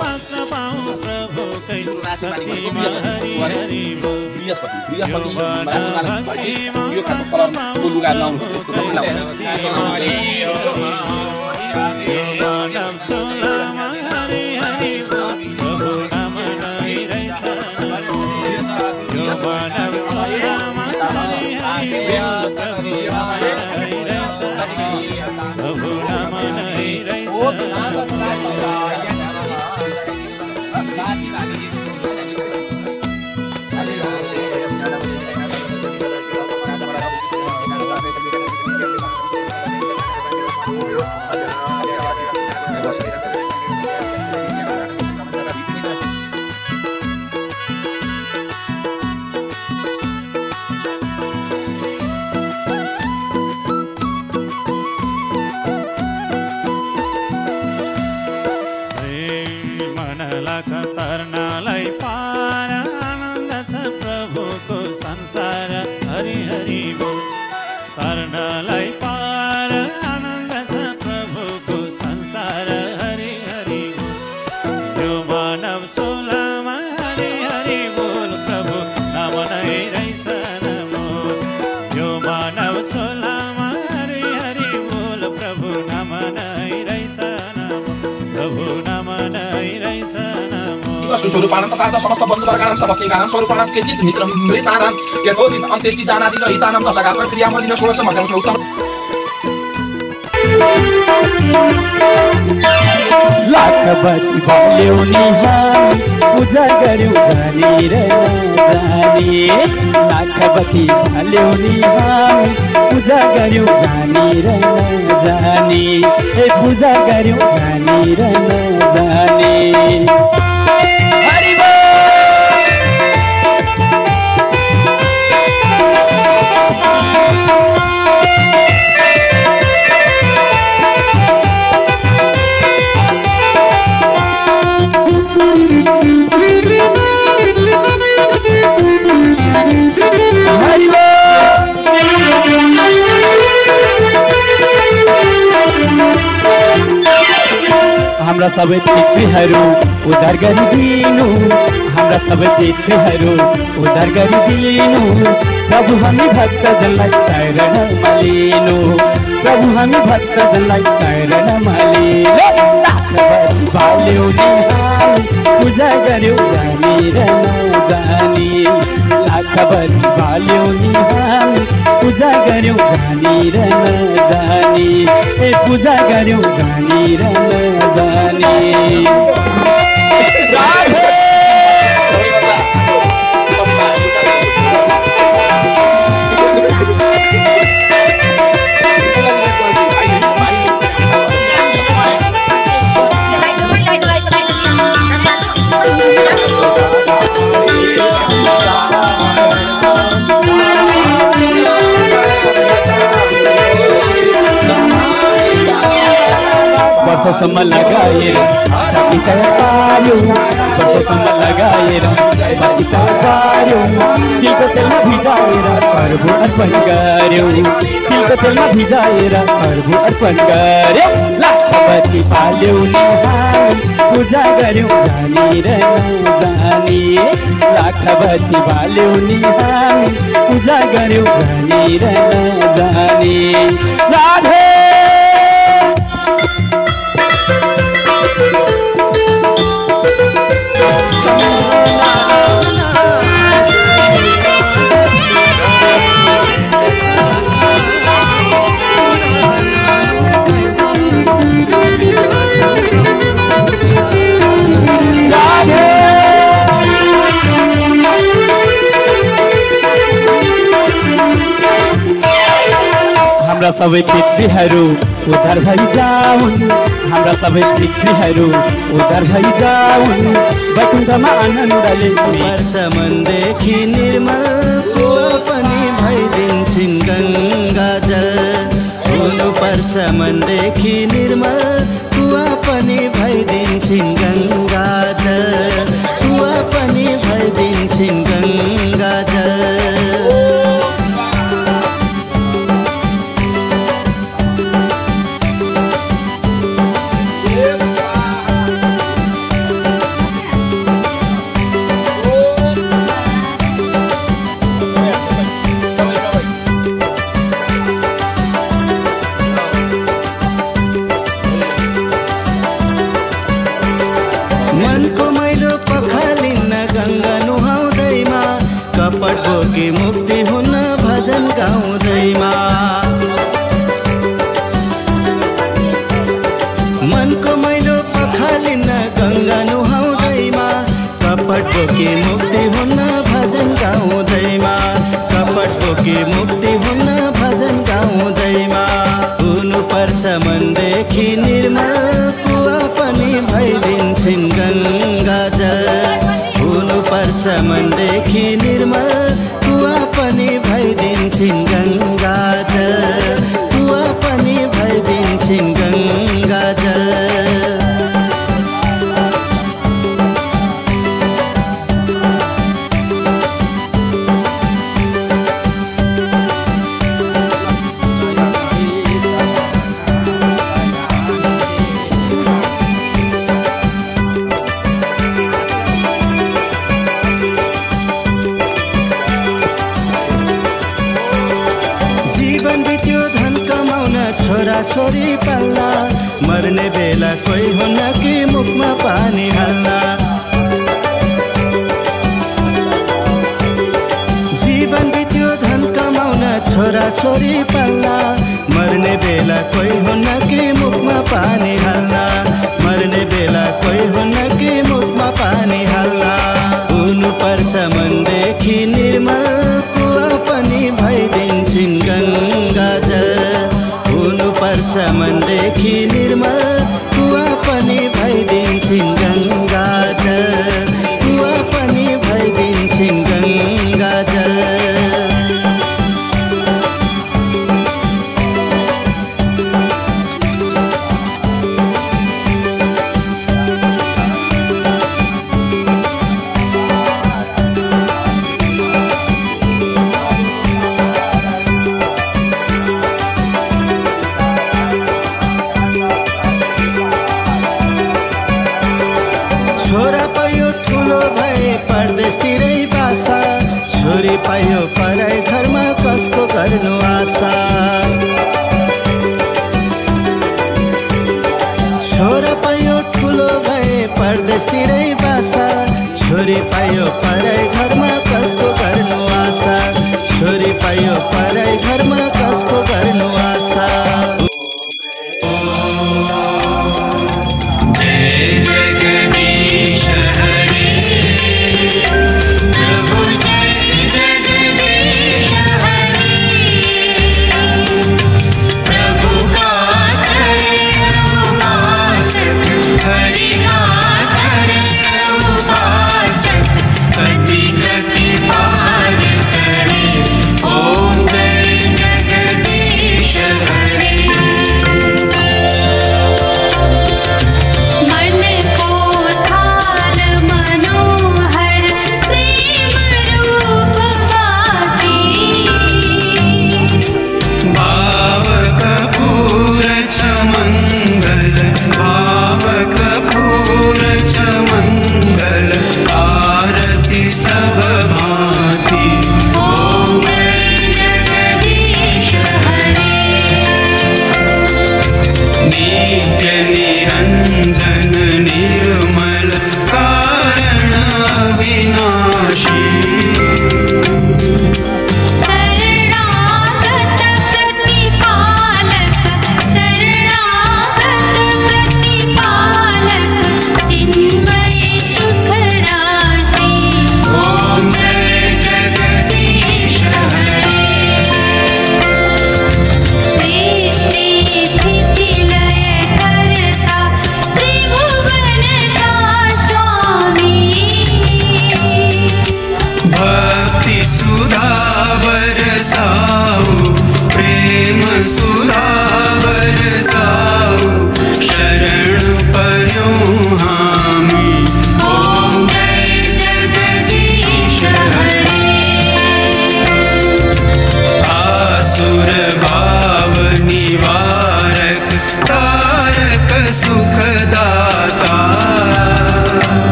बस्न पाऊँ प्रभुकै शक्तिमा हरि हरि बोल यो वन भक्तिमा बस्न पाऊँ प्रभुकै शक्तिमा हरि हरि यो मानव सोलामा हरि हरि बोल प्रभु नाम नै रहेछ यो मानव सोलामा हरि हरि बोल प्रभु नाम नै रहेछ प्रभु नाम नै रहेछ तर्नलाई पार आनन्द छ प्रभुको संसार हरि हरि बोल तर्नलाई पार आनन्द छ प्रभुको संसार हरि हरि बोल यो मानव सोलामा हरि हरि बोल प्रभु नाम नै रहेछ मोल यो मानव सोलामा हरि हरि बोल प्रभु नाम नै रहेछ प्रभु नाम नै रहेछ स्वरूपानं तथा समस्त बन्धुवर्गानं तपस्यैकानं स्वरूपानं केचित् मित्रं मृतानां यथोचित अन्त्येष्टि जानादि हितानां दशगा प्रक्रिया मदिन षोडश मध्यम उत्तम लाखबती बोल्यौ नि हामी पूजा गर्यौ जानी र नजानी लाखबती बोल्यौ नि हामी पूजा गर्यौ जानी र नजानी ए पूजा गर्यौ जानी र नजानी हाम्रा सबै पृथ्वीहरू उद्धार गरिदिनु हाम्रा सबै पृथ्वीहरू उद्धार गरिदिनु प्रभु हामी भक्तजनलाई शरणमा लिनु प्रभु हामी भक्तजनलाई शरणमा लिनु लाखबती बाल्यौ नि हामी पूजा गर्यौ जानी र नजानी लाखबती बाल्यौ नि हामी पूजा गर्यौ जानी र नजानी ए पूजा गर्यौ जानी र नजानी वर्षसम्म लगाएर बाँकी तयार पार्यो वर्षसम्म लगाएर बाँकी तयार पार्यो तिलको तेलमा भिजाएर प्रभु अर्पण गर्यो तिलको तेलमा भिजाएर प्रभु अर्पण गर्यो लाखबती पाल्यौ नि हामी पूजा गर्यौ जानी र नजानी लाखबती पाल्यौ नि हामी पूजा गर्यौ जानी र नजानी राधे हाम्रा सबै पृथ्वीहरू उद्धार भइजाउन् हाम्रा सबै पृथ्वीहरू उद्धार भइजाउन् वैकुण्ठमा आनन्दले वर्षमनदेखि निर्मल कुवा पनि भइदिन्छन् गङ्गाजल हुनुपर्छ मनदेखि निर्मल कुवा पनि भइदिन्छन् गङ्गाजल कुवा पनि भइदिन्छन् गङ्गाजल बोकी मुक्ति हुन्न भजन गाउँदैमा। मनको मैलो पखालिन्न गङ्गा नुहाउँदैमा। कपट बोकी मुक्ति हुन्न भजन गाउँदैमा। कपट बोकी मुक्ति हुन्न भजन गाउँदैमा। हुनुपर्छ मनदेखि निर्मल कुवा पनि भइदिन्छन् गङ्गाजल। हुनुपर्छ मनदेखि निर्मल कुवा पनि भइदिन्छन् गङ्गाजल। कुवा पनि भइदिन्छन् गङ्गाजल। छोरी पाल्ला मर्ने बेला कोही हुन्न कि मुखमा पानी हाल्ला। जीवन बित्यो धन कमाउन छोरा छोरी पाल्ला मर्ने बेला कोही हुन्न कि मुखमा पानी हाल्ला। मर्ने बेला कोही हुन्न कि मुखमा पानी हाल्ला। हुनुपर्छ मनदेखि निर्मल कुवा पनि भइदिन्छन् गङ्गाजल। हुनुपर्छ मनदेखि निर्मल कुवा पनि भइदिन्छन् गङ्गाजल। कुवा पनि भइदिन्छन् गङ्गाजल। परदेशतिरै बासा छोरी पायो पराई घरमा कसको गर्नु आशा। छोरा पायो ठुलो भए परदेशतिरै बासा छोरी पायो पराई घरमा कसको गर्नु आशा। छोरी पायो पराई घरमा कसको गर्नु आशा। हरि का चरण उपासक कति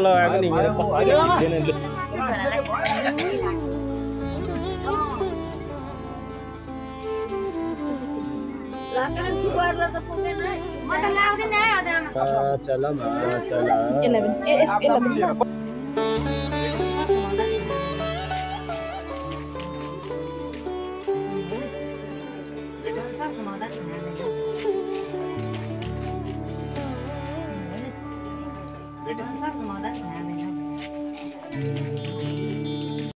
लगाएको नि मेरो कसैले दिँदैन लु म त लाग्दैन है अझ चल 11 यसको 11